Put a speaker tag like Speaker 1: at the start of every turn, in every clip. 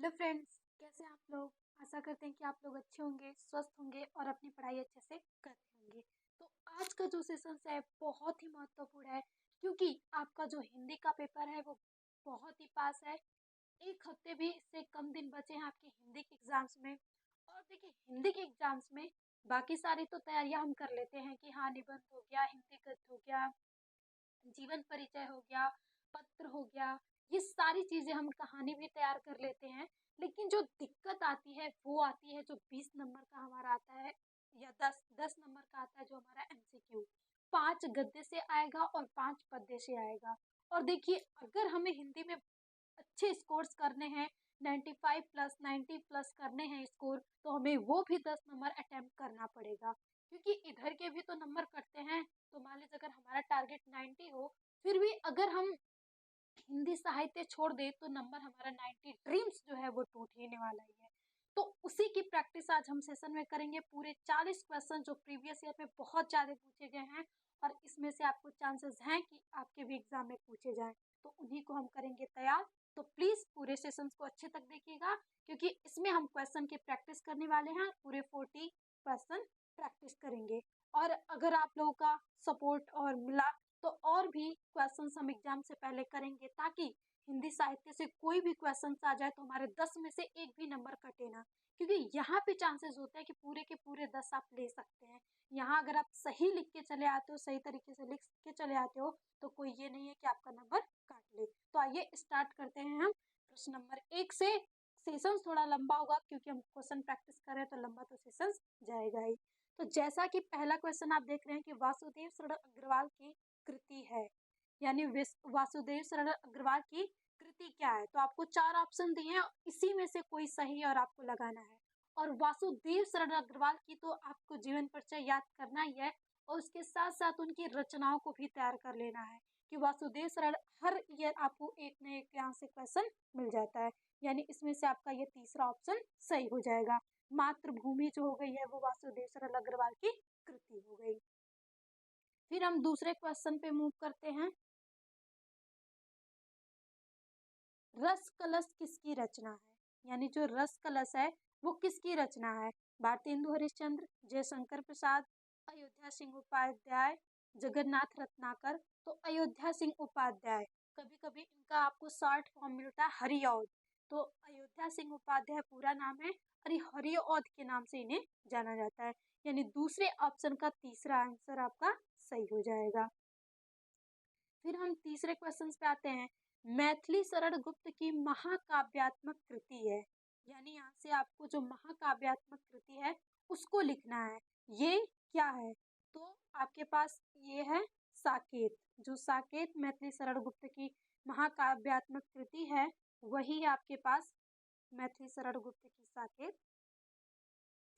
Speaker 1: Hello friends, कैसे हैं आप लोग। आशा करते हैं कि आप लोग अच्छे होंगे, स्वस्थ होंगे और अपनी पढ़ाई अच्छे से कर रहे होंगे। तो आज का जो सेशन है बहुत ही महत्वपूर्ण है, क्योंकि आपका जो हिंदी का पेपर है वो बहुत ही पास है। एक हफ्ते भी इससे कम दिन बचे हैं आपके हिंदी के एग्जाम्स में। और देखिए, हिंदी के एग्जाम्स में बाकी सारी तो तैयारियां हम कर लेते हैं कि हाँ, निबंध हो गया, हिंदी गद्य हो गया, जीवन परिचय हो गया, पत्र हो गया, ये सारी चीजें हम कहानी भी तैयार कर लेते हैं। लेकिन जो दिक्कत आती है वो आती है जो 20 नंबर का हमारा आता है, या 10 10 नंबर का आता है, जो हमारा MCQ 5 गद्य से आएगा और 5 पद्य से आएगा। और देखिए, अगर हमें हिंदी में अच्छे स्कोर्स करने हैं, 95 प्लस 90 प्लस करने हैं स्कोर, तो हमें वो भी 10 नंबर अटेम्प्ट करना पड़ेगा, क्योंकि इधर के भी तो नंबर कटते हैं। तो मान लीजिए अगर हमारा टारगेट 90 हो, फिर भी अगर हम हिंदी साहित्य छोड़ दे तो नंबर हमारा 90 ड्रीम्स जो है वो टूट ही वाला ही है। तो उसी की प्रैक्टिस आज हम सेशन में करेंगे। पूरे 40 क्वेश्चन जो प्रीवियस ईयर में बहुत ज़्यादा पूछे गए हैं, और इसमें से आपको चांसेस हैं कि आपके भी एग्जाम में पूछे जाएं, तो उन्हीं को हम करेंगे तैयार। तो प्लीज़ पूरे सेशन को अच्छे तक देखिएगा, क्योंकि इसमें हम क्वेश्चन की प्रैक्टिस करने वाले हैं। पूरे 40 क्वेश्चन प्रैक्टिस करेंगे। और अगर आप लोगों का सपोर्ट और मिला तो और भी क्वेश्चंस हम एग्जाम से पहले करेंगे, ताकि हिंदी साहित्य से कोई भी क्वेश्चन आ जाए तो हमारे 10 में से एक भी नंबर कटे ना। क्योंकि यहाँ पे चांसेस होते हैं कि पूरे के पूरे 10 आप ले सकते हैं। यहाँ अगर आप सही लिख के चले आते हो, सही तरीके से लिख के चले आते हो, तो कोई ये नहीं है कि आपका नंबर काट ले। तो आइए स्टार्ट करते हैं हम प्रश्न नंबर 1 से। सेशन थोड़ा लंबा होगा क्योंकि हम क्वेश्चन प्रैक्टिस कर रहे हैं, तो लंबा तो सेशन जाएगा ही। तो जैसा कि पहला क्वेश्चन आप देख रहे हैं कि वासुदेव शरण अग्रवाल की कृति है, यानी वासुदेव शरण अग्रवाल की कृति क्या है। तो आपको 4 ऑप्शन दिए हैं, इसी में से कोई सही और आपको लगाना है। और वासुदेव शरण अग्रवाल की तो आपको जीवन परिचय याद करना ही है, और उसके साथ साथ उनकी रचनाओं को भी तैयार कर लेना है कि वासुदेव शरण, हर ईयर आपको एक न एक यहाँ से क्वेश्चन मिल जाता है। यानी इसमें से आपका ये तीसरा ऑप्शन सही हो जाएगा। मातृभूमि जो हो गई है वो वासुदेव शरण अग्रवाल की कृति हो गई। फिर हम दूसरे क्वेश्चन पे मूव करते हैं। रस कलश किसकी रचना है, यानी जो रस कलश है वो किसकी रचना है। भारतेंदु हरिश्चंद्र, जयशंकर प्रसाद, अयोध्या सिंह उपाध्याय, जगन्नाथ रत्नाकर। तो अयोध्या सिंह उपाध्याय, कभी कभी इनका आपको शॉर्ट फॉर्म मिलता है हरिऔध। तो अयोध्या सिंह उपाध्याय पूरा नाम है, और ये हरिऔध के नाम से इन्हें जाना जाता है। यानी दूसरे ऑप्शन का तीसरा आंसर आपका सही हो जाएगा। फिर हम तीसरे क्वेश्चन पे आते हैं। मैथिली शरण गुप्त की महाकाव्यात्मक कृति है, यानी यहाँ से आपको जो महाकाव्यात्मक कृति है उसको लिखना है। ये क्या है, तो आपके पास ये है साकेत। जो साकेत मैथिली शरण गुप्त की महाकाव्यात्मक कृति है, वही है आपके पास मैथिली शरण गुप्त की साकेत।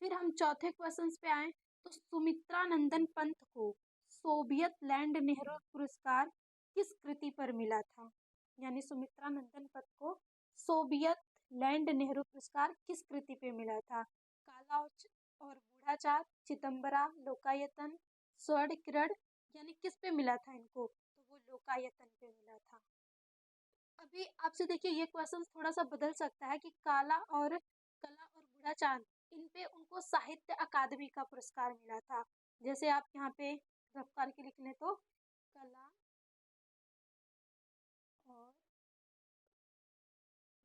Speaker 1: फिर हम चौथे क्वेश्चन पे आए, तो सुमित्रा नंदन पंत को सोवियत लैंड नेहरू पुरस्कार किस कृति पर मिला था। यानी सुमित्रा नंदन पंत को सोवियत लैंड नेहरू पुरस्कार किस कृति पे मिला था। काला और बूढ़ाचार, चिदम्बरा, लोकायतन, स्वर्ण किरण, यानी किस पे मिला था इनको, तो वो लोकायतन पे मिला था। अभी आपसे देखिए, ये क्वेश्चन थोड़ा सा बदल सकता है कि कला और बूढ़ा चांद, इन पे उनको साहित्य अकादमी का पुरस्कार मिला था। जैसे आप यहाँ पे रफ करके लिख लें तो कला और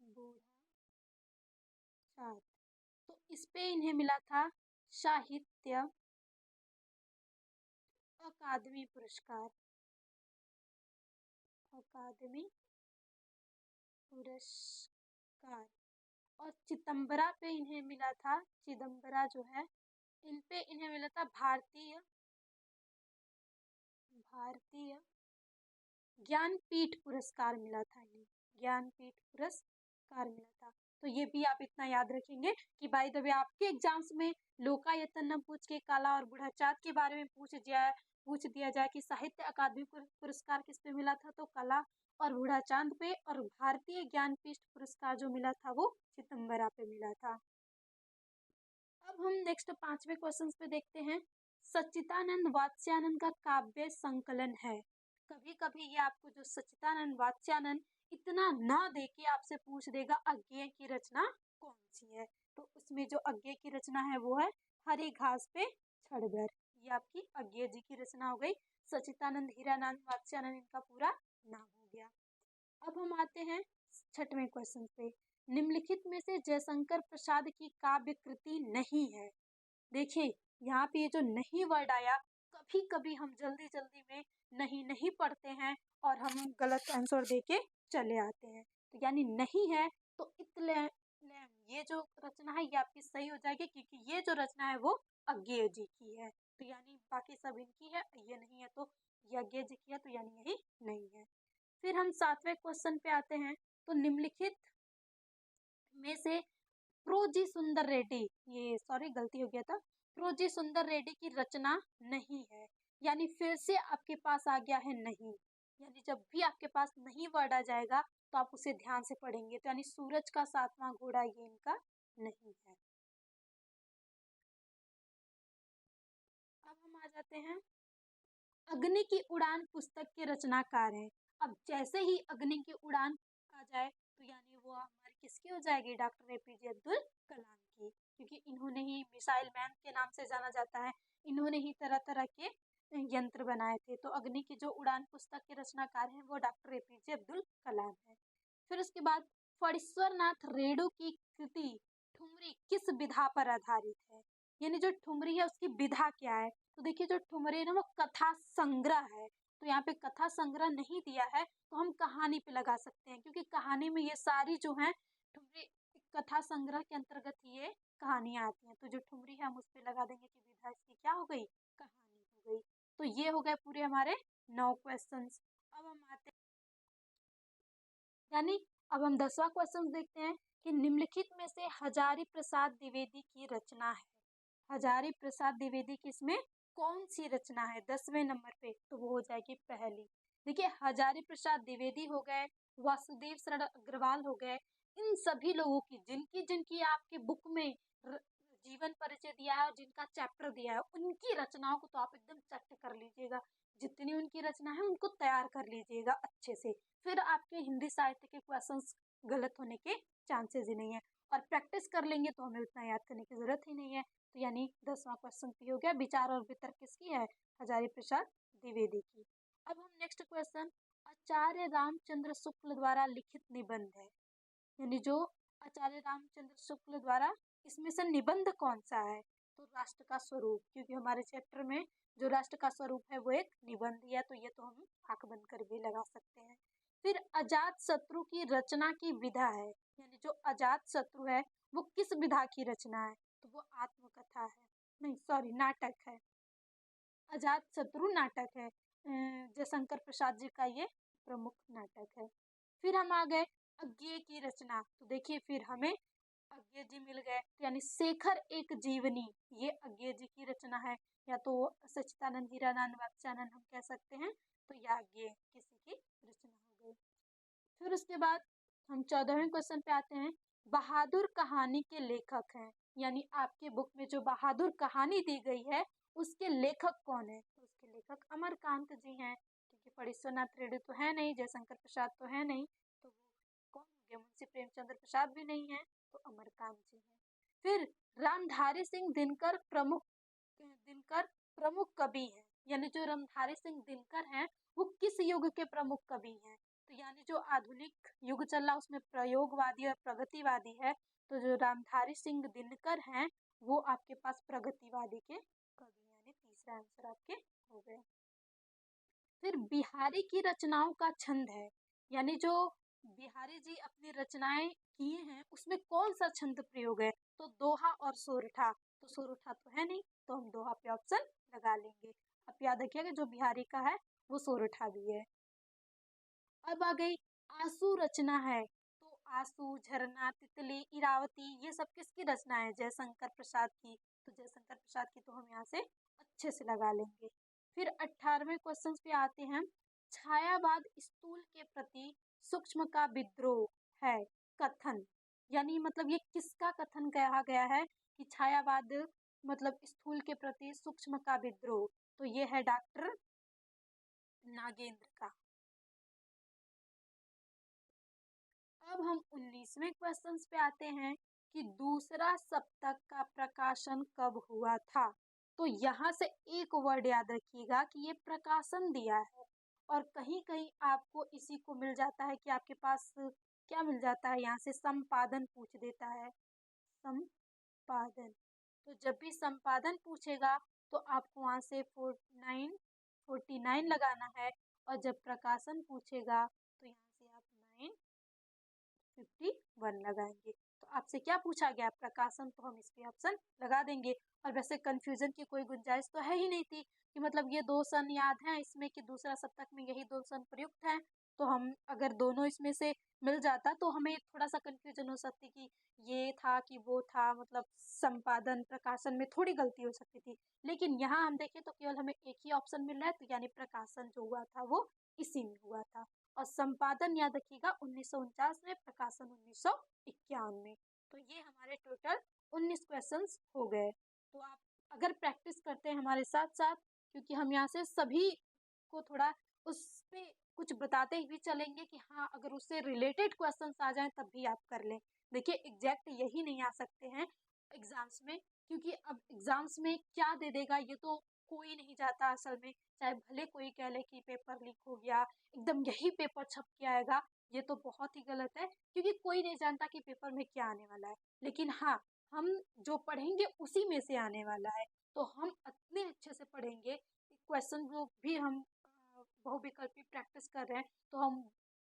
Speaker 1: बूढ़ा चांद, तो इस पे इन्हें मिला था साहित्य अकादमी पुरस्कार। अकादमी पुरस्कार। और चिदम्बरा पे इन्हें मिला था, चिदम्बरा जो है, इन पे इन्हें मिला था भारतीय ज्ञानपीठ पुरस्कार मिला था इन्हें। ज्ञानपीठ पुरस्कार मिला था। तो ये भी आप इतना याद रखेंगे कि बाय द वे आपके एग्जाम्स में लोकायतन न पूछ के काला और बूढ़ा चाँद के बारे में पूछ दिया जाए कि साहित्य अकादमी पुरस्कार किस पे मिला था, तो कला और बूढ़ा चांद पे, और भारतीय ज्ञानपीठ पुरस्कार जो मिला था वो चिदम्बरा पे मिला था। अब हम नेक्स्ट 5वें क्वेश्चन पे देखते हैं। सच्चिदानंद वात्स्यायन का काव्य संकलन है। कभी कभी ये आपको जो सच्चिदानंद वात्स्यायन, इतना ना दे के आपसे पूछ देगा अज्ञेय की रचना कौन सी है। तो उसमें जो अज्ञेय की रचना है वो है हरी घास पे छड़गर। ये आपकी अज्ञेय जी की रचना हो गई। सचिदानंद, हीरानंद, वात्स्यानंद इनका पूरा नाम हो गया। अब हम आते हैं छठवें क्वेश्चन पे। निम्नलिखित में से जयशंकर प्रसाद की काव्य कृति नहीं है। देखिए यहाँ पे ये जो नहीं वर्ड आया, कभी कभी हम जल्दी जल्दी में नहीं नहीं पढ़ते हैं और हम गलत आंसर देके चले आते हैं। तो यानी नहीं है तो ये जो रचना है ये आपकी सही हो जाएगी, क्योंकि ये जो रचना है वो अज्ञेय जी की है। तो यानी बाकी सब इनकी है, ये नहीं है तो ये अज्ञेय जी की है, तो यानी यही नहीं है। फिर हम सातवें क्वेश्चन पे आते हैं। तो निम्नलिखित में से प्रोजी सुंदर रेड्डी, ये सॉरी गलती हो गया था, प्रोजी सुंदर रेड्डी की रचना नहीं है। यानी फिर से आपके पास आ गया है नहीं। यानी जब भी आपके पास नहीं वर्ड आ जाएगा तो आप उसे ध्यान से पढ़ेंगे। तो यानी सूरज का सातवां घोड़ा ये इनका नहीं है। अब हम आ जाते हैं अग्नि की उड़ान पुस्तक के रचनाकार हैं। अब जैसे ही अग्नि की उड़ान आ जाए तो यानी वो हमारी किसकी हो जाएगी, डॉक्टर एपीजे अब्दुल कलाम की, क्योंकि इन्होंने ही मिसाइल मैन के नाम से जाना जाता है। इन्होंने ही तरह तरह के यंत्र बनाए थे। तो अग्नि की जो उड़ान पुस्तक के रचनाकार हैं वो डॉक्टर एपीजे अब्दुल कलाम है। फिर उसके बाद फणीश्वर नाथ रेणु की कृति ठुमरी किस विधा पर आधारित है। यानी जो ठुमरी है उसकी विधा क्या है। तो देखिए जो ठुमरी है ना वो कथा संग्रह है। तो यहाँ पे कथा संग्रह नहीं दिया है तो हम कहानी पे लगा सकते हैं, क्योंकि कहानी में ये सारी जो है ठुमरी कथा संग्रह के अंतर्गत ये कहानियां आती हैं। तो जो ठुमरी है हम उस पे लगा देंगे कि विधा इसकी क्या हो गई, कहानी हो गई। तो ये हो गए पूरे हमारे 9 क्वेश्चंस। अब हम आते यानी अब हम 10वां क्वेश्चन देखते हैं कि निम्नलिखित में से हजारी प्रसाद द्विवेदी की रचना है। हजारी प्रसाद द्विवेदी की इसमें कौन सी रचना है 10वें नंबर पे, तो वो हो जाएगी पहली। देखिए हजारी प्रसाद द्विवेदी हो गए, वासुदेव शरण अग्रवाल हो गए, इन सभी लोगों की जिनकी जिनकी आपके बुक में जीवन परिचय दिया है और जिनका चैप्टर दिया है उनकी रचनाओं को तो आप एकदम चट कर लीजिएगा। जितनी उनकी रचना है उनको तैयार कर लीजिएगा अच्छे से। फिर आपके हिंदी साहित्य के क्वेश्चंस गलत होने के चांसेस ही नहीं है। और प्रैक्टिस कर लेंगे तो हमें उतना याद करने की जरूरत ही नहीं है। तो यानी 10वां क्वेश्चन हो गया। विचार और वितर्क किसकी है, हजारी प्रसाद द्विवेदी की। अब हम नेक्स्ट क्वेश्चन, आचार्य रामचंद्र शुक्ल द्वारा लिखित निबंध है। यानी जो आचार्य रामचंद्र शुक्ल द्वारा, इसमें से निबंध कौन सा है, तो राष्ट्र का स्वरूप, क्योंकि हमारे चैप्टर में जो राष्ट्र का स्वरूप है वो एक निबंध है। तो ये तो हम आंख बंद कर भी लगा सकते हैं। फिर अजात शत्रु की रचना की विधा है। यानी जो अजात शत्रु है वो किस विधा की रचना है, तो वो आत्मकथा है, नहीं सॉरी नाटक है। अजात शत्रु नाटक है। जयशंकर प्रसाद जी का ये प्रमुख नाटक है। फिर हम आ गए अज्ञेय की रचना। तो देखिए फिर हमें अज्ञेय जी मिल गए, यानी शेखर एक जीवनी, ये अज्ञेय जी की रचना है। या तो सच्चिदानंद, हीरानंद, वात्स्यानंद हम कह सकते हैं। तो यह अज्ञेय किसी की रचना हो गई। फिर उसके बाद हम 14वें क्वेश्चन पे आते हैं। बहादुर कहानी के लेखक हैं। यानी आपके बुक में जो बहादुर कहानी दी गई है उसके लेखक कौन है, तो उसके लेखक अमरकांत जी हैं। क्योंकि फणीश्वरनाथ रेड्डी तो है नहीं, जयशंकर प्रसाद तो है नहीं, तो वो कौन हो गया, मुंशी प्रेमचंद्र प्रसाद भी नहीं है, तो अमरकांत जी हैं। फिर रामधारी सिंह दिनकर प्रमुख कवि हैं। यानी जो रामधारी सिंह दिनकर हैं वो किस युग के प्रमुख कवि हैं, तो यानी जो आधुनिक युग चल रहा उसमें प्रयोगवादी और प्रगतिवादी है। तो जो रामधारी सिंह दिनकर हैं वो आपके पास प्रगतिवादी के कवि हैं। यानी तीसरा आंसर आपके हो गए। फिर बिहारी की रचनाओं का छंद है। यानी जो बिहारी जी अपनी रचनाएं किए हैं उसमें कौन सा छंद प्रयोग है, तो दोहा और सोरठा। तो सोरठा तो है नहीं तो हम दोहा पे ऑप्शन लगा लेंगे। आप याद रखिएगा जो बिहारी का है वो सोरठा भी है। अब आ गई आंसू रचना है। तो आंसू, झरना, तितली, इरावती ये सब किसकी रचना है, जयशंकर प्रसाद की। तो जयशंकर प्रसाद की तो हम यहाँ से अच्छे से लगा लेंगे। फिर 18वें क्वेश्चन पे आते हैं। छायावाद स्थूल के प्रति सूक्ष्म का विद्रोह है कथन। यानी मतलब ये किसका कथन कहा गया है कि छायावाद मतलब स्थूल के प्रति सूक्ष्म का विद्रोह, तो ये है डॉक्टर नागेंद्र का। अब हम 19वें क्वेश्चन पे आते हैं कि दूसरा सप्तक का प्रकाशन कब हुआ था। तो यहाँ से एक वर्ड याद रखिएगा कि ये प्रकाशन दिया है और कहीं कहीं आपको इसी को मिल जाता है कि आपके पास क्या मिल जाता है, यहाँ से संपादन पूछ देता है। संपादन, तो जब भी संपादन पूछेगा तो आपको वहाँ से 49 लगाना है और जब प्रकाशन पूछेगा तो यहाँ से आप 951 लगाएंगे। तो आपसे क्या पूछा गया, प्रकाशन, तो हम इस पे ऑप्शन लगा देंगे। और वैसे कंफ्यूजन की कोई गुंजाइश तो है ही नहीं थी कि मतलब ये दो सन याद हैं इसमें कि दूसरा सप्तक में यही दो सन प्रयुक्त हैं, तो हम अगर दोनों इसमें से मिल जाता तो हमें थोड़ा सा कंफ्यूजन हो सकती कि ये था कि वो था, मतलब संपादन प्रकाशन में थोड़ी गलती हो सकती थी। लेकिन यहाँ हम देखें तो केवल हमें एक ही ऑप्शन मिल रहा है, तो यानी प्रकाशन जो हुआ था वो इसी में हुआ था। और संपादन याद रखिएगा 1949 में, प्रकाशन 1951 में। तो ये हमारे टोटल 19 क्वेश्चंस हो गए। तो आप अगर प्रैक्टिस करते हैं हमारे साथ साथ, क्योंकि हम यहाँ से सभी को थोड़ा उस पे कुछ बताते ही चलेंगे कि हाँ अगर उससे रिलेटेड क्वेश्चंस आ जाएं तब भी आप कर लें। देखिए एग्जैक्ट यही नहीं आ सकते हैं एग्जाम्स में, क्योंकि अब एग्जाम्स में क्या दे देगा ये तो कोई नहीं जाता असल में। चाहे भले कोई कह ले कि पेपर लीक हो गया, एकदम यही पेपर छप के आएगा, ये तो बहुत ही गलत है, क्योंकि कोई नहीं जानता कि पेपर में क्या आने वाला है। लेकिन हाँ, हम जो पढ़ेंगे उसी में से आने वाला है, तो हम इतने अच्छे से पढ़ेंगे। क्वेश्चन जो भी हम बहुविकल्पी प्रैक्टिस कर रहे हैं, तो हम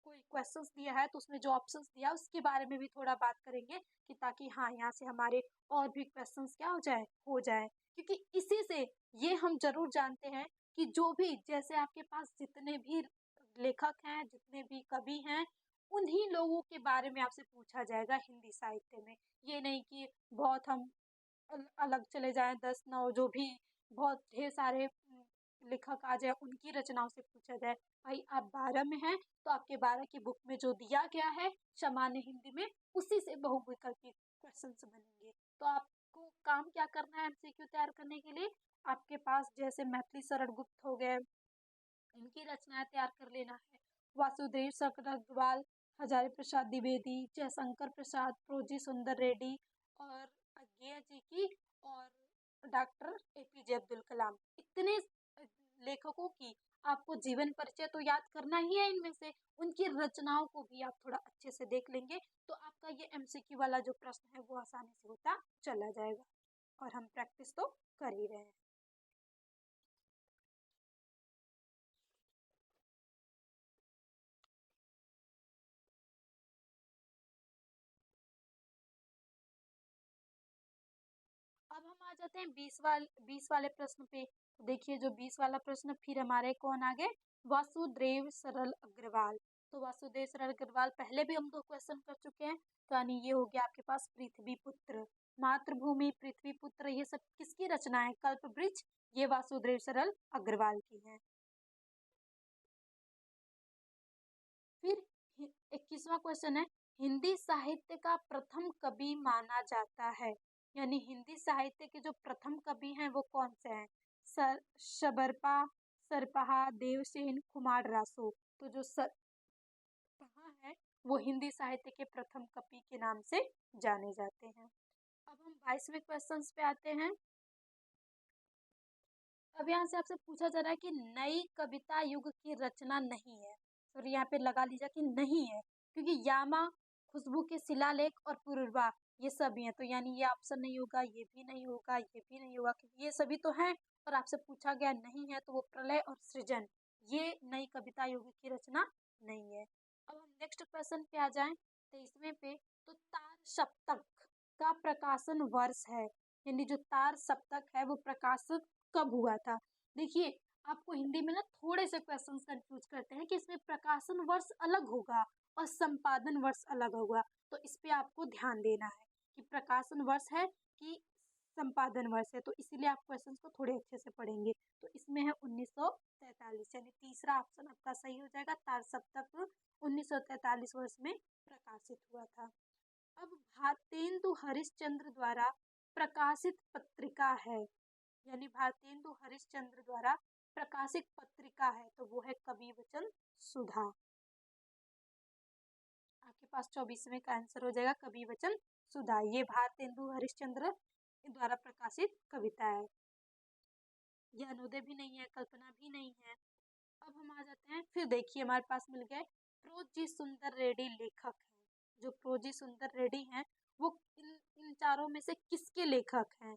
Speaker 1: कोई क्वेश्चंस दिया है तो उसमें जो ऑप्शंस दिया है उसके बारे में भी थोड़ा बात करेंगे कि ताकि हाँ यहाँ से हमारे और भी क्वेश्चंस क्या हो जाए, क्योंकि इसी से ये हम जरूर जानते हैं कि जो भी, जैसे आपके पास जितने भी लेखक हैं, जितने भी कवि हैं, उन्हीं लोगों के बारे में आपसे पूछा जाएगा हिंदी साहित्य में। ये नहीं कि बहुत हम अलग चले जाएं, 10 9 जो भी बहुत ढेर सारे लेखक आ जाए उनकी रचनाओं से पूछा जाए। भाई आप 12 में हैं तो आपके 12 की बुक में जो दिया गया है सामान्य हिंदी में, उसी से बहुविकल्पी क्वेश्चन बनेंगे। तो आपको काम क्या करना है एमसीक्यू तैयार करने के लिए, आपके पास जैसे मैथिली शरण गुप्त हो गए, इनकी रचनाएं तैयार कर लेना है। वासुदेव शंकर अग्रवाल, हजारी प्रसाद द्विवेदी, जयशंकर प्रसाद, प्रोजी सुंदर रेड्डी और अज्ञेय जी की, और डॉक्टर एपीजे अब्दुल कलाम, इतने लेखकों की आपको जीवन परिचय तो याद करना ही है। इनमें से उनकी रचनाओं को भी आप थोड़ा अच्छे से देख लेंगे तो आपका ये एमसीक्यू वाला जो प्रश्न है वो आसानी से होता चला जाएगा। और हम प्रैक्टिस तो कर ही रहे हैं। अब हम आ जाते हैं 20 वाले प्रश्न पे। तो देखिए जो 20 वाला प्रश्न फिर हमारे कौन आ गए, वासुदेव सरल अग्रवाल। तो वासुदेव सरल अग्रवाल पहले भी हम 2 क्वेश्चन कर चुके हैं, तो यानी ये हो गया आपके पास पृथ्वी पुत्र, मातृभूमि, पृथ्वी पुत्र, ये सब किसकी रचना है, कल्प वृक्ष, ये वासुदेव सरल अग्रवाल की है। फिर 21वां क्वेश्चन है, हिंदी साहित्य का प्रथम कवि माना जाता है, यानी हिंदी साहित्य के जो प्रथम कवि हैं वो कौन से हैं, शबरपा, सरपहा, देवसेन, कुमार रासो। तो जो सरपहा है वो हिंदी साहित्य के प्रथम कवि के नाम से जाने जाते हैं। अब हम 22वें क्वेश्चन पे आते हैं। अब यहाँ से आपसे पूछा जा रहा है कि नई कविता युग की रचना नहीं है, तो यहाँ पे लगा लीजिए कि नहीं है, क्योंकि यामा, खुशबू के शिलालेख और पूर्वा ये सभी हैं, तो यानी ये ऑप्शन नहीं होगा, ये भी नहीं होगा, ये भी नहीं होगा, क्योंकि ये सभी तो हैं और आपसे पूछा गया नहीं है, तो वो प्रलय और सृजन, ये नई कविता युग की रचना नहीं है। अब हम नेक्स्ट क्वेश्चन पे आ जाएं 23वें पे। तो तार सप्तक का प्रकाशन वर्ष है, यानी जो तार सप्तक है वो प्रकाशित कब हुआ था। देखिए आपको हिंदी में ना थोड़े से क्वेश्चन कंफ्यूज करते हैं कि इसमें प्रकाशन वर्ष अलग होगा और संपादन वर्ष अलग होगा, तो इस पे आपको ध्यान देना है कि प्रकाशन वर्ष है कि संपादन वर्ष है, तो इसीलिए आप क्वेश्चंस को थोड़े अच्छे से पढ़ेंगे। तो इसमें है 1943, यानी तीसरा ऑप्शन आपका सही हो जाएगा, तार सप्तक 1943 वर्ष में प्रकाशित हुआ था। अब भारतेंदु हरिश्चंद्र द्वारा प्रकाशित पत्रिका है, यानी भारतेंदु हरिश्चंद्र द्वारा प्रकाशित पत्रिका है, तो वो है कवि वचन सुधा। आपके पास 24वें का आंसर हो जाएगा कवि वचन सुधा। ये भारतेंदु हरिश्चंद्र द्वारा प्रकाशित कविता है। यह अनुदय भी नहीं है, कल्पना भी नहीं है। अब हम आ जाते हैं, फिर देखिए हमारे पास मिल गए प्रोजी सुंदर रेड्डी लेखक हैं। जो प्रोजी सुंदर रेड्डी हैं वो इन चारों में से किसके लेखक हैं?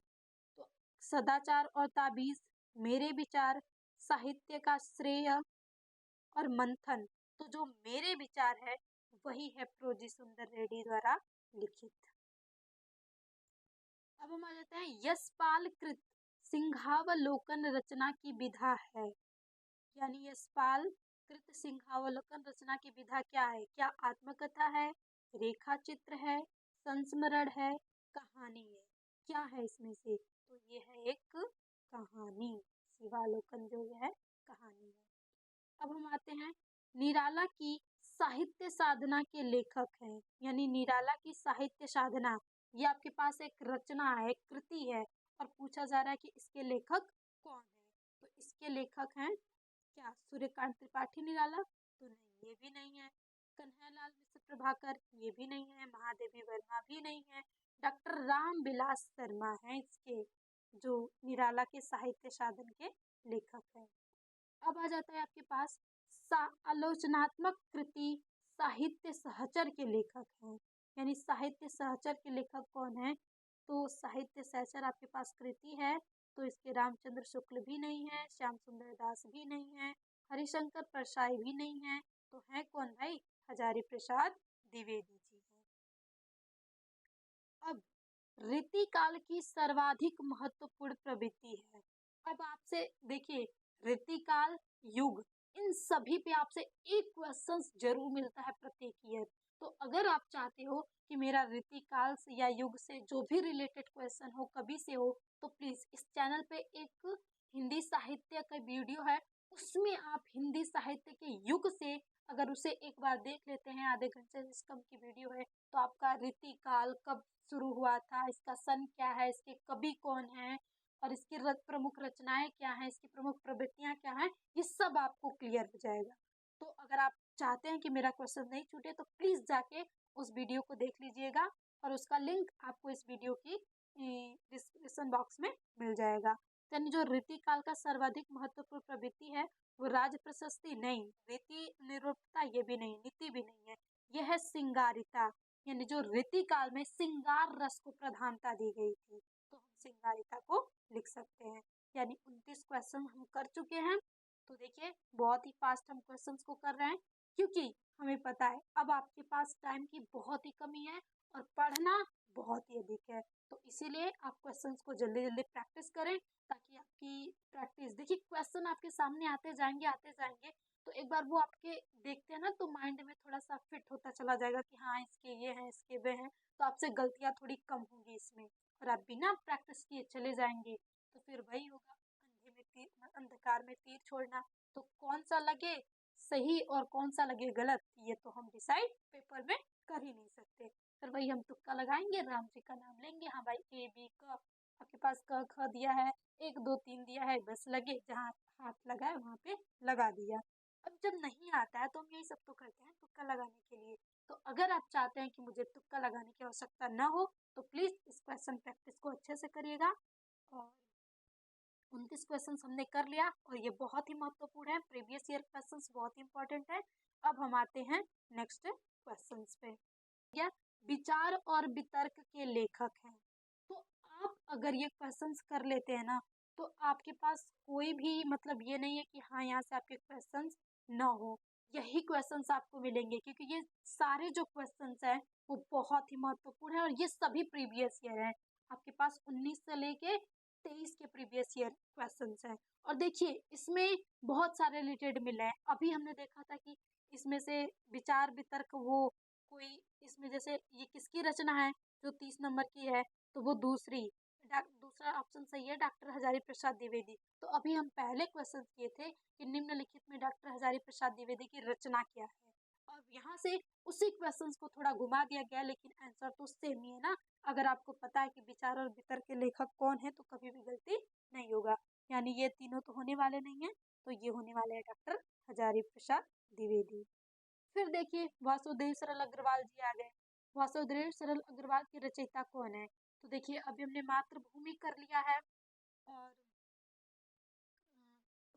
Speaker 1: तो सदाचार और ताबीज, मेरे विचार, साहित्य का श्रेय और मंथन। तो जो मेरे विचार है वही है प्रोजी सुंदर रेड्डी द्वारा लिखित। अब हम आ जाते हैं यशपाल कृत सिंहावलोकन रचना की विधा है। यानी यशपाल कृत सिंहावलोकन रचना की विधा क्या है? क्या आत्मकथा है, रेखा चित्र है, संस्मरण है, कहानी है? क्या है इसमें से? तो ये है एक कहानी। शिवालोकन जो है कहानी है। अब हम आते हैं निराला की साहित्य साधना के लेखक हैं। यानी निराला की साहित्य साधना, ये आपके पास एक रचना है, एक कृति है, और पूछा जा रहा है कि इसके लेखक कौन है। तो इसके लेखक हैं क्या सूर्यकांत त्रिपाठी निराला? तो नहीं, ये भी नहीं है। कन्हैयालाल मिश्र प्रभाकर? ये भी नहीं है। महादेवी वर्मा भी नहीं है। डॉक्टर राम विलास शर्मा हैं इसके जो निराला के साहित्य साधन के लेखक हैं। अब आ जाता है आपके पास आलोचनात्मक कृति साहित्य सहचर के लेखक हैं। यानी साहित्य सहचर के लेखक कौन है? तो साहित्य सहचर आपके पास कृति है, तो इसके रामचंद्र शुक्ल भी नहीं है, श्याम सुंदर दास भी नहीं है, हरिशंकर परसाई भी नहीं है। तो है कौन भाई? हजारी प्रसाद द्विवेदी जी हैं। अब रीतिकाल की सर्वाधिक महत्वपूर्ण प्रवृत्ति है। अब आपसे देखिए रीतिकाल, युग, इन सभी पे आपसे एक क्वेश्चन जरूर मिलता है प्रत्येक ईयर। तो अगर आप चाहते हो कि मेरा रीतिकाल से या युग से जो भी रिलेटेड क्वेश्चन हो, कभी से हो, तो प्लीज इस चैनल पे एक हिंदी साहित्य का वीडियो है, उसमें आप हिंदी साहित्य के युग से अगर उसे एक बार देख लेते हैं, आधे घंटे से कम की वीडियो है, तो आपका रीतिकाल कब शुरू हुआ था, इसका सन क्या है, इसके कवि कौन है, और इसकी प्रमुख रचनाएं क्या हैं, इसकी प्रमुख प्रवृत्तियां क्या हैं, ये सब आपको क्लियर हो जाएगा। तो अगर आप चाहते हैं कि मेरा क्वेश्चन नहीं छूटे तो प्लीज जाके उस वीडियो को देख लीजिएगा, और उसका लिंक आपको इस वीडियो की डिस्क्रिप्शन बॉक्स में मिल जाएगा। यानी जो रीतिकाल का सर्वाधिक महत्वपूर्ण प्रवृत्ति है वो राज प्रशस्ति नहीं, रीति निरूपता ये भी नहीं, नीति भी नहीं है, यह है सिंगारिता। यानी जो रीतिकाल में सिंगार रस को प्रधानता दी गई थी, तो हम सिंगारिता को लिख सकते हैं। यानी 29 क्वेश्चन हम कर चुके हैं। तो देखिए बहुत ही फास्ट हम क्वेश्चंस को कर रहे हैं, क्योंकि हमें पता है अब आपके पास टाइम की बहुत ही कमी है और पढ़ना बहुत ही अधिक है। तो इसीलिए आप क्वेश्चंस को जल्दी जल्दी प्रैक्टिस करें, ताकि आपकी प्रैक्टिस, देखिए क्वेश्चन आपके सामने आते जाएंगे, तो एक बार वो आपके देखते हैं ना, तो माइंड में थोड़ा सा फिट होता चला जाएगा कि हाँ इसके ये हैं, इसके वे हैं, तो आपसे गलतियां थोड़ी कम होंगी इसमें। और आप बिना प्रैक्टिस किए चले जाएंगे तो फिर वही होगा, अंधे में तीर, अंधकार में तीर छोड़ना। तो कौन सा लगे सही और कौन सा लगे गलत, ये तो हम डिसाइड पेपर में कर ही नहीं सकते। फिर वही हम तुक्का लगाएंगे, राम जी का नाम लेंगे, हाँ भाई ए बी क, आपके पास क ख दिया है, 1 2 3 दिया है, बस लगे जहाँ हाथ लगाए वहां पे लगा दिया। अब जब नहीं आता है तो हम यही सब तो करते हैं तुक्का लगाने के लिए। तो अगर आप चाहते हैं कि मुझे तुक्का लगाने की आवश्यकता ना हो, तो प्लीज इस क्वेश्चन प्रैक्टिस को अच्छे से करिएगा। और 29 क्वेश्चन हमने कर लिया, और ये बहुत ही महत्वपूर्ण है, प्रीवियस ईयर क्वेश्चन बहुत ही इंपॉर्टेंट है। अब हम आते हैं नेक्स्ट क्वेश्चन पे। या विचार और वितर्क के लेखक हैं। तो आप अगर ये क्वेश्चंस कर लेते हैं ना, तो आपके पास कोई भी मतलब ये नहीं है कि हाँ यहाँ से आपके क्वेश्चंस ना हो, यही क्वेश्चंस आपको मिलेंगे, क्योंकि ये सारे जो क्वेश्चंस हैं वो बहुत ही महत्वपूर्ण है, और ये सभी प्रीवियस ईयर हैं। आपके पास 19 से लेके 23 के प्रीवियस ईयर क्वेश्चंस हैं। और देखिए इसमें बहुत सारे रिलेटेड मिले हैं। अभी हमने देखा था कि इसमें से विचार वितर्क, वो कोई इसमें जैसे ये किसकी रचना है जो 30 नंबर की है, तो वो दूसरा ऑप्शन सही है, डॉक्टर हजारी प्रसाद द्विवेदी। तो अभी हम पहले क्वेश्चन किए थे कि निम्नलिखित में डॉक्टर हजारी प्रसाद द्विवेदी की रचना क्या है, और यहाँ से उसी क्वेश्चन को थोड़ा घुमा दिया गया, लेकिन आंसर तो सेम ही है ना। अगर आपको पता है कि विचार और वितर्क के लेखक कौन है तो कभी भी गलती नहीं होगा। यानी ये तीनों तो होने वाले नहीं है, तो ये होने वाले हैं डॉक्टर हजारी प्रसाद द्विवेदी। फिर देखिए वासुदेव सरल अग्रवाल जी आ गए। वासुदेव सरल अग्रवाल के रचयिता कौन है? तो देखिए अभी हमने मातृभूमि कर लिया है, और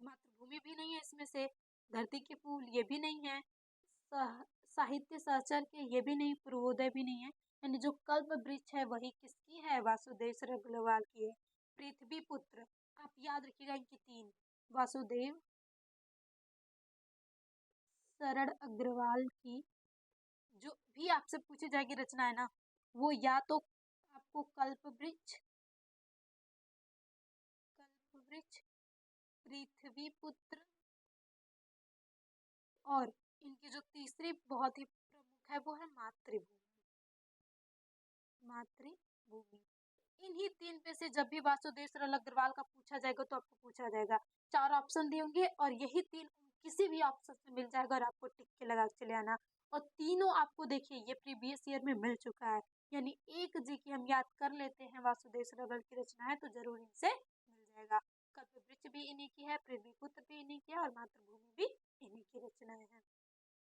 Speaker 1: मातृभूमि भी नहीं है इसमें से, धरती के फूल ये भी नहीं है, साहित्य सहचर के ये भी नहीं, पूर्वोदय भी नहीं है। यानी जो कल्प वृक्ष है वही किसकी है? वासुदेव सरल अग्रवाल की है। पृथ्वी पुत्र, आप याद रखिएगा इनकी तीन, वासुदेव सरल अग्रवाल की जो भी आपसे पूछी जाएगी रचना है ना, वो या तो आपको कल्प वृक्ष, पृथ्वी पुत्र, और इनकी जो तीसरी बहुत ही प्रमुख है वो है मातृभूमि। इन्हीं तीन में से जब भी वासुदेव सरल अग्रवाल का पूछा जाएगा तो आपको पूछा जाएगा, चार ऑप्शन दिए होंगे और यही तीन किसी भी ऑप्शन से मिल जाएगा और आपको टिक के लगा के चले आना। और तीनों आपको देखिए ये प्रीवियस ईयर में मिल चुका है, यानी एक जी की हम याद कर लेते हैं वासुदेव सरल की रचना है तो जरूर इनसे मिल जाएगा। कल्पवृक्ष भी इन्हीं की है, पृथ्वी पुत्र भी इन्हीं की है, और मातृभूमि भी इन्हीं की रचनाएं हैं।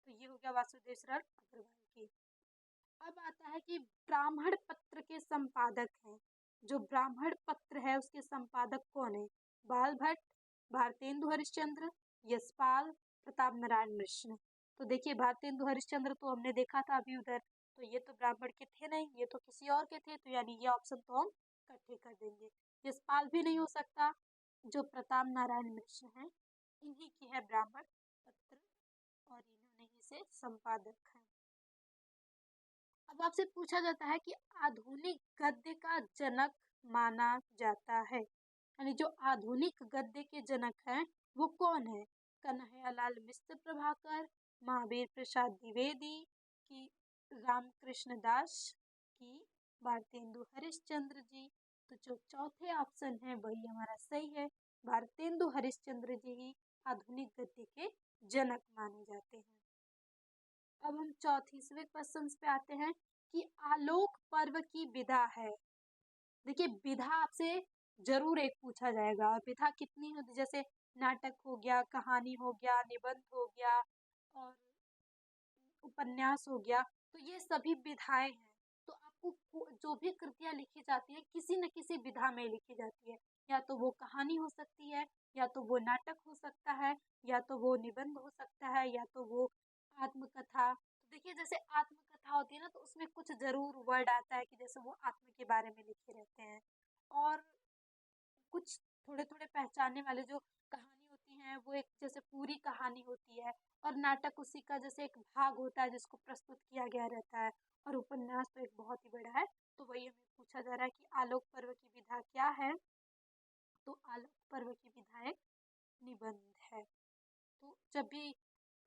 Speaker 1: तो ये हो गया वासुदेव सरल अग्रवाल की। अब आता है कि ब्राह्मण पत्र के संपादक हैं। जो ब्राह्मण पत्र है उसके संपादक कौन है? बाल भट्ट, भारतेंदु हरिश्चंद्र, यशपाल, प्रताप नारायण मिश्र। तो देखिए भारतेंदु हरिश्चंद्र तो हमने देखा था अभी उधर, तो ये तो ब्राह्मण के थे नहीं, ये तो किसी और के थे, तो यानी ये ऑप्शन तो हम इकट्ठे कर देंगे। यशपाल भी नहीं हो सकता। जो प्रताप नारायण मिश्र हैं इन्हीं की है ब्राह्मण पत्र, और इन्होंने ही से संपादक है। अब आपसे पूछा जाता है कि आधुनिक गद्य का जनक माना जाता है, यानी जो आधुनिक गद्य के जनक हैं वो कौन है? कन्हैयालाल मिश्र प्रभाकर, महावीर प्रसाद द्विवेदी की, रामकृष्ण दास की, भारतेंदु हरिश्चंद्र जी। तो जो चौथे ऑप्शन है वही हमारा सही है, भारतेंदु हरिश्चंद्र जी ही आधुनिक गद्य के जनक माने जाते हैं। अब हम चौथीसवें क्वेश्चन पे आते हैं कि आलोक पर्व की विधा है। देखिए विधा आपसे जरूर एक पूछा जाएगा, और विधा कितनी होती, जैसे नाटक हो गया, कहानी हो गया, निबंध हो गया, और उपन्यास हो गया, तो ये सभी विधाएं हैं। तो आपको जो भी कृतियां लिखी जाती है किसी न किसी विधा में लिखी जाती है, या तो वो कहानी हो सकती है, या तो वो नाटक हो सकता है, या तो वो निबंध हो सकता है, या तो वो आत्मकथा। तो देखिए जैसे आत्मकथा होती है ना, तो उसमें कुछ जरूर वर्ड आता है कि जैसे वो आत्मा के बारे में लिखे रहते हैं, और कुछ थोड़े थोड़े पहचानने वाले जो कहानी होती हैं वो एक जैसे पूरी कहानी होती है, और नाटक उसी का जैसे एक भाग होता है जिसको प्रस्तुत किया गया रहता है, और उपन्यास तो एक बहुत ही बड़ा है। तो वही हमें पूछा जा रहा है कि आलोक पर्व की विधा क्या है? तो आलोक पर्व की विधा एक निबंध है। तो जब भी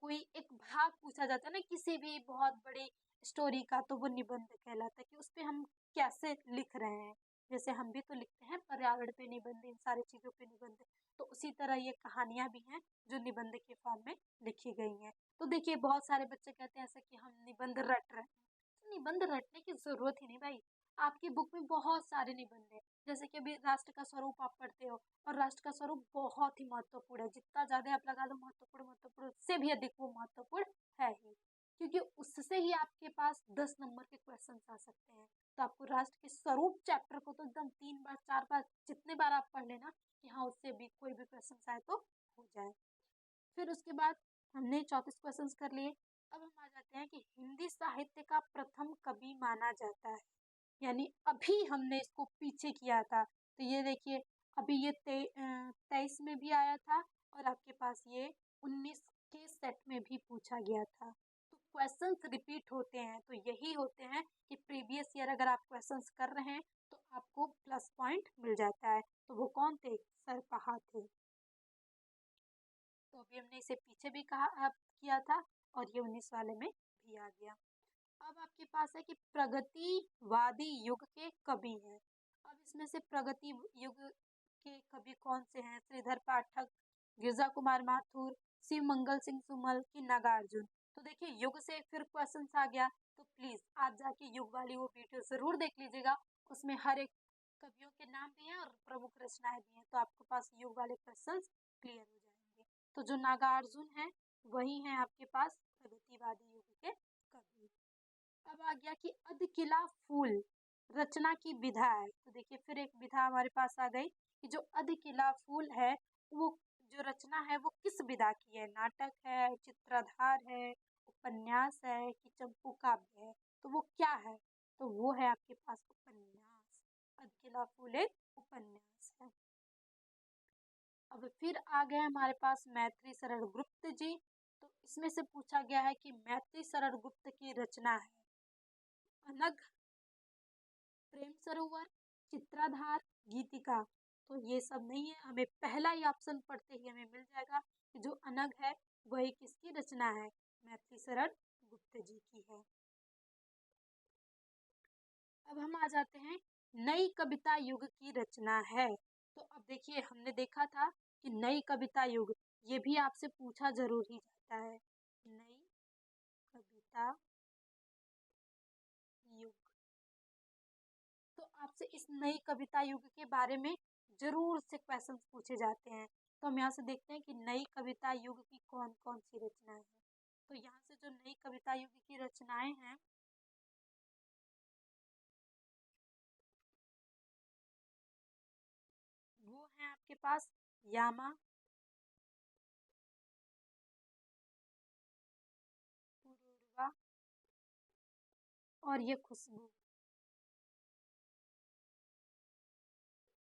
Speaker 1: कोई एक भाग पूछा जाता है ना किसी भी बहुत बड़ी स्टोरी का, तो वो निबंध कहलाता है कि उस पे हम कैसे लिख रहे हैं। जैसे हम भी तो लिखते हैं पर्यावरण पे निबंध, इन सारी चीजों पे निबंध, तो उसी तरह ये कहानियां भी हैं जो निबंध के फॉर्म में लिखी गई हैं। तो देखिए बहुत सारे बच्चे कहते हैं ऐसा कि हम निबंध रट रहे हैं, तो निबंध रटने की जरूरत ही नहीं भाई। आपकी बुक में बहुत सारे निबंध है, जैसे कि अभी राष्ट्र का स्वरूप आप पढ़ते हो, और राष्ट्र का स्वरूप बहुत ही महत्वपूर्ण है, जितना ज्यादा आप लगा लो महत्वपूर्ण महत्वपूर्ण से भी अधिक वो महत्वपूर्ण है ही, क्योंकि उससे ही आपके पास 10 नंबर के क्वेश्चन आ सकते हैं। तो आपको राष्ट्र के स्वरूप चैप्टर को तो एकदम 3 बार 4 बार जितने बार आप पढ़ लेना कि हाँ उससे भी कोई भी क्वेश्चन आए तो हो जाए। फिर उसके बाद हमने 34 क्वेश्चन कर लिए। अब हम आ जाते हैं कि हिंदी साहित्य का प्रथम कवि माना जाता है, यानी अभी हमने इसको पीछे किया था। तो ये देखिए अभी ये 23 में भी आया था, और आपके पास ये 19 के सेट में भी पूछा गया था। तो क्वेश्चंस रिपीट होते हैं तो यही होते हैं कि प्रीवियस ईयर अगर आप क्वेश्चंस कर रहे हैं तो आपको प्लस पॉइंट मिल जाता है। तो वो कौन थे? सरपहा थे। तो अभी हमने इसे पीछे भी कहा किया था, और ये 19 वाले में भी आ गया। अब आपके पास है कि प्रगतिवादी युग के कवि हैं। अब इसमें से प्रगति युग के कवि कौन से हैं? श्रीधर पाठक, गिरजा कुमार माथुर, शिव मंगल सिंह सुमल की, नागार्जुन। तो देखिए युग से फिर क्वेश्चन आ गया, तो प्लीज आज जाके युग वाली वो वीडियो जरूर देख लीजिएगा, उसमें हर एक कवियों के नाम भी हैं और प्रमुख रचनाएं भी हैं, तो आपके पास युग वाले क्वेश्चन क्लियर हो जाएंगे। तो जो नागार्जुन है वही है आपके पास प्रगतिवादी युग के कवि। अब आ गया कि अधकिला फूल रचना की विधा है। तो देखिए फिर एक विधा हमारे पास आ गई कि जो अधकिला फूल है वो जो रचना है वो किस विधा की है, नाटक है, चित्रधार है, उपन्यास है कि चंपू काव्य है। तो वो क्या है, तो वो है आपके पास उपन्यास। अधकिला फूल एक उपन्यास है। अब फिर आ गए हमारे पास मैत्री शरण गुप्त जी। तो इसमें से पूछा गया है कि मैत्री शरण गुप्त की रचना है अनग, प्रेम सरोवर, चित्राधार, गीतिका। तो ये सब नहीं है, हमें पहला ही ऑप्शन पढ़ते ही हमें मिल जाएगा कि जो अनग है वही किसकी रचना है, मैत्री शरण गुप्त जी की है। अब हम आ जाते हैं नई कविता युग की रचना है। तो अब देखिए हमने देखा था कि नई कविता युग ये भी आपसे पूछा जरूर ही जाता है, नई कविता युग। तो आपसे इस नई कविता युग के बारे में जरूर से क्वेश्चन पूछे जाते हैं। तो हम यहाँ से देखते हैं कि नई कविता युग की कौन कौन सी रचनाएं हैं। तो यहाँ से जो नई कविता युग की रचनाएं हैं वो है आपके पास यामा, पुरूरवा और ये खुशबू।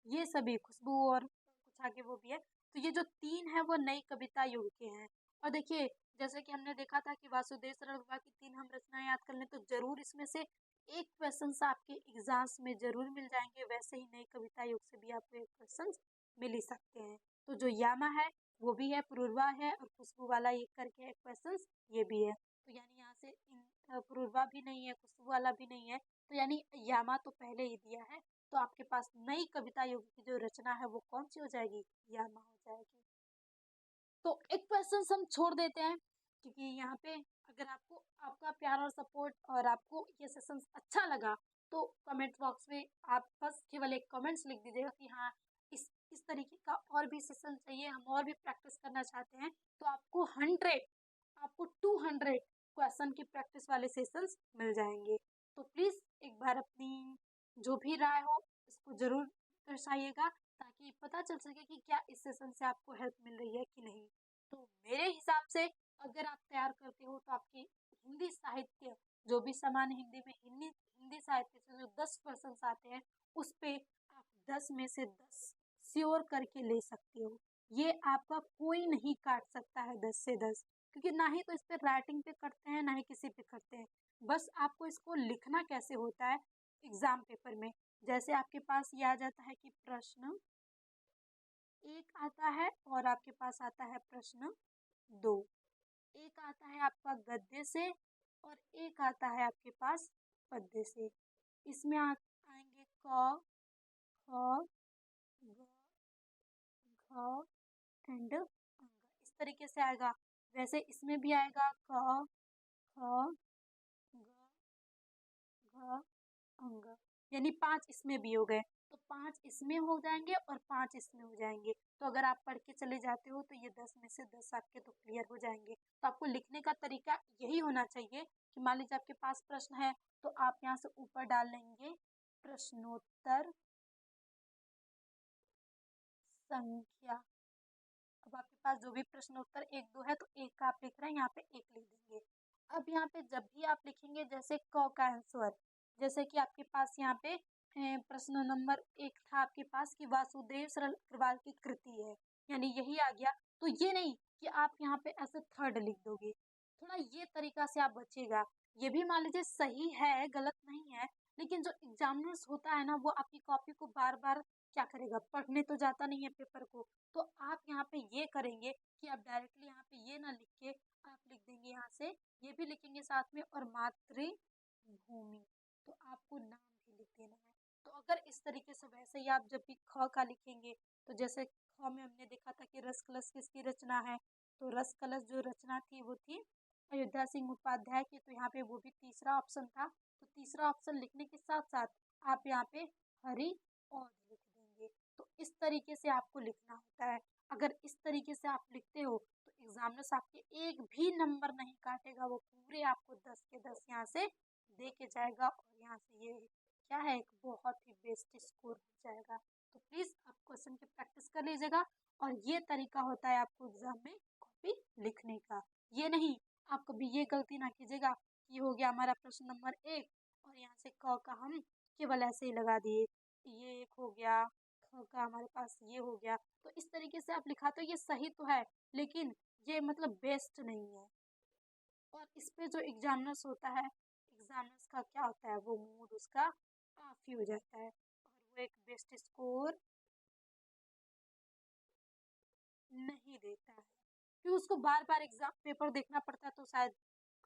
Speaker 1: ये सभी खुशबू और कुछ आगे वो भी है। तो ये जो तीन है वो नई कविता युग के हैं। और देखिए जैसे कि हमने देखा था कि वासुदेव सरलवा की तीन हम रचनाएं याद कर लें तो जरूर इसमें से एक क्वेश्चन आपके एग्जाम्स में जरूर मिल जाएंगे। वैसे ही नई कविता युग से भी आपको एक क्वेश्चन मिल ही सकते हैं। तो जो यामा है वो भी है, पुरूरवा है और खुशबू वाला एक करके एक क्वेश्चन ये भी है। तो यानी यहाँ से पुरूरवा भी नहीं है, खुशबू वाला भी नहीं है, तो यानी यामा तो पहले ही दिया है। तो आपके पास नई कविता युग की जो रचना है वो कौन सी हो जाएगी, यामा हो जाएगी। तो एक क्वेश्चन हम छोड़ देते हैं क्योंकि यहाँ पे अगर आपको आपका प्यार और सपोर्ट और आपको ये सेशन अच्छा लगा तो कमेंट बॉक्स में आप बस केवल एक कमेंट्स लिख दीजिएगा कि हाँ इस तरीके का और भी सेशन चाहिए, हम और भी प्रैक्टिस करना चाहते हैं। तो आपको 200 क्वेश्चन की प्रैक्टिस वाले सेशंस मिल जाएंगे। तो प्लीज़ एक बार अपनी जो भी राय हो इसको ज़रूर दर्शाइएगा ताकि पता चल सके कि क्या इस सेशन से आपको हेल्प मिल रही है कि नहीं। तो मेरे हिसाब से अगर आप तैयार करते हो तो आपकी हिंदी साहित्य जो भी सामान्य हिंदी में हिंदी हिंदी साहित्य से जो 10 क्वेश्चन आते हैं उस पे आप 10 में से 10 श्योर करके ले सकते हो। ये आपका कोई नहीं काट सकता है 10 से 10, क्योंकि ना ही तो इस पे राइटिंग पे करते हैं ना ही किसी पे करते हैं। बस आपको इसको लिखना कैसे होता है एग्जाम पेपर में, जैसे आपके पास ये आ जाता है कि प्रश्न एक आता है और आपके पास आता है प्रश्न दो, एक आता है आपका गद्य से और एक आता है आपके पास पद्य से। इसमें आएंगे क, ख, ग, घ एंड अंग, इस तरीके से आएगा। वैसे इसमें भी आएगा क, ख, ग, घ, अंग, यानी 5 इसमें भी हो गए। तो 5 इसमें हो जाएंगे और 5 इसमें हो जाएंगे। तो अगर आप पढ़ के चले जाते हो तो ये 10 में से 10 आपके तो क्लियर हो जाएंगे। तो आपको लिखने का तरीका यही होना चाहिए कि मान लीजिए आपके पास प्रश्न है तो आप यहाँ से ऊपर डाल लेंगे प्रश्नोत्तर संख्या। अब आपके पास जो भी प्रश्नोत्तर 1 2 है तो एक का आप लिख रहे हैं, यहाँ पे एक लिख देंगे। अब यहाँ पे जब भी आप लिखेंगे जैसे क का आंसर, जैसे कि आपके पास यहाँ पे प्रश्न नंबर 1 था आपके पास कि वासुदेव सरल अग्रवाल की कृति है, यानी यही आ गया। तो ये नहीं कि आप यहाँ पे ऐसे थर्ड लिख दोगे, थोड़ा ये तरीका से आप बचिएगा। ये भी मान लीजिए सही है, गलत नहीं है, लेकिन जो एग्जामिनर्स होता है ना वो आपकी कॉपी को बार बार क्या करेगा, पढ़ने तो जाता नहीं है पेपर को। तो आप यहाँ पे ये करेंगे कि आप डायरेक्टली यहाँ पे ये ना लिख के आप लिख देंगे यहाँ से, ये भी लिखेंगे साथ में और मातृभूमि, तो आपको नाम भी लिख देना है। तो अगर इस तरीके से वैसे ही आप जब भी ख का लिखेंगे तो जैसे ख में हमने देखा था कि रस कलश किसकी रचना है, तो रस कलश जो रचना थी वो थी अयोध्या सिंह उपाध्याय की। तो यहाँ पे वो भी तीसरा ऑप्शन था। तो तीसरा ऑप्शन लिखने के साथ साथ आप यहाँ पे हरि और लिख देंगे। तो इस तरीके से आपको लिखना होता है। अगर इस तरीके से आप लिखते हो तो एग्जामिनर्स आपके एक भी नंबर नहीं काटेगा, वो पूरे आपको 10 के 10 यहाँ से दे के जाएगा और यहाँ से ये क्या है, एक बहुत ही बेस्ट स्कोर हो जाएगा। तो प्लीज़ आप क्वेश्चन की प्रैक्टिस कर लीजिएगा। और ये तरीका होता है आपको एग्जाम में कॉपी लिखने का। ये नहीं, आप कभी ये गलती ना कीजिएगा कि हो गया हमारा प्रश्न नंबर 1 और यहाँ से क का हम केवल ऐसे ही लगा दिए, ये एक हो गया, ख का हमारे पास ये हो गया। तो इस तरीके से आप लिखाते हो, ये सही तो है लेकिन ये मतलब बेस्ट नहीं है। और इस पे जो एग्जामिनर्स होता है, एग्जामिनर्स का क्या होता है, वो मूड उसका ऑफ ही हो जाता है और वो एक बेस्ट स्कोर नहीं देता है। फिर उसको बार बार एग्जाम पेपर देखना पड़ता है तो शायद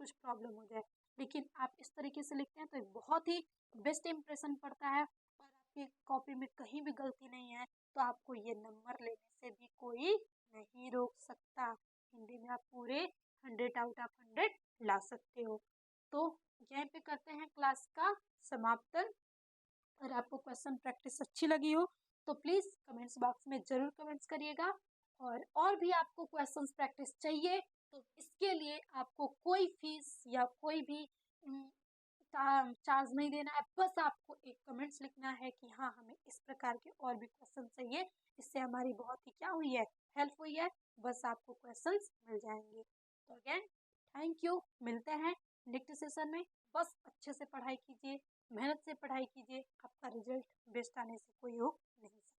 Speaker 1: कुछ प्रॉब्लम हो जाए। लेकिन आप इस तरीके से लिखते हैं तो एक बहुत ही बेस्ट इंप्रेशन पड़ता है और आपकी कॉपी में कहीं भी गलती नहीं है तो आपको ये नंबर लेने से भी कोई नहीं रोक सकता। हिंदी में आप पूरे 100 आउट ऑफ 100 ला सकते हो। तो यहीं पे करते हैं क्लास का समापन। अगर आपको क्वेश्चन प्रैक्टिस अच्छी लगी हो तो प्लीज़ कमेंट्स बॉक्स में ज़रूर कमेंट्स करिएगा। और भी आपको क्वेश्चंस प्रैक्टिस चाहिए तो इसके लिए आपको कोई फीस या कोई भी चार्ज नहीं देना है। बस आपको एक कमेंट्स लिखना है कि हाँ हमें इस प्रकार के और भी क्वेश्चन चाहिए, इससे हमारी बहुत ही क्या हुई है, हेल्प हुई है। बस आपको क्वेश्चंस मिल जाएंगे। तो अगेन थैंक यू, मिलते हैं नेक्स्ट सेशन में। बस अच्छे से पढ़ाई कीजिए, मेहनत से पढ़ाई कीजिए, आपका रिजल्ट बेस्ट आने से कोई हो नहीं सकता।